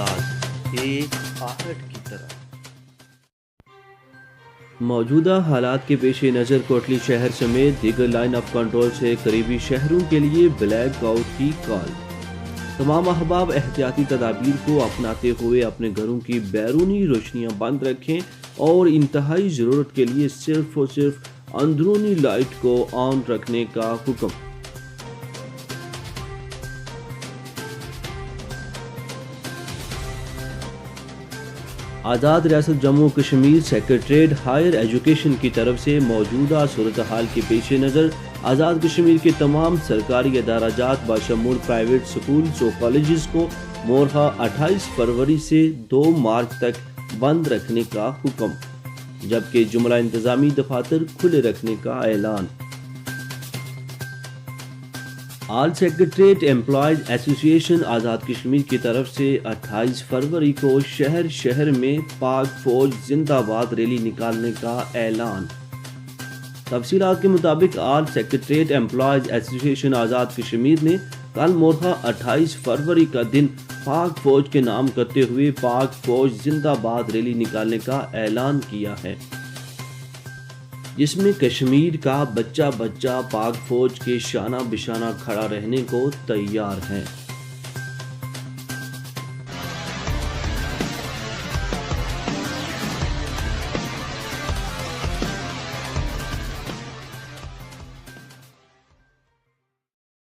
آزاد ایک آہٹ کی طرح۔ موجودہ حالات کے پیش نظر کوٹلی شہر سمیت دیگر لائن آف کنٹرول سے قریبی شہروں کے لیے بلیک آؤٹ کی کال۔ تمام احباب احتیاطی تدابیر کو اپناتے ہوئے اپنے گھروں کی بیرونی روشنیاں بند رکھیں اور انتہائی ضرورت کے لیے صرف اور صرف اندرونی لائٹ کو آن رکھنے کا حکم۔ آزاد ریاست Jammu Kashmir secretariat higher education کی طرف سے موجودہ صورتحال کے پیش نظر آزاد کشمیر کے تمام سرکاری ادارہ جات بشمول پرائیویٹ سکولز و کالجز کو مورخہ 28 فروری سے 2 مارچ تک بند رکھنے کا حکم، جبکہ جملہ انتظامی دفاتر کھلے رکھنے کا اعلان۔ آل سیکریٹریٹ امپلائیز ایسوسی ایشن آزاد کشمیر کی طرف سے 28 فروری کو شہر شہر میں پاک فوج زندہ باد ریلی نکالنے کا اعلان۔ تفصیلات کے مطابق آل سیکریٹریٹ امپلائیز ایسوسی ایشن آزاد کشمیر نے کل مورخہ 28 فروری کا دن پاک فوج کے نام کرتے ہوئے پاک فوج زندہ باد ریلی نکالنے کا اعلان کیا ہے، جس میں کشمیر کا بچہ بچہ پاک فوج کے شانہ بشانہ کھڑا رہنے کو تیار ہے۔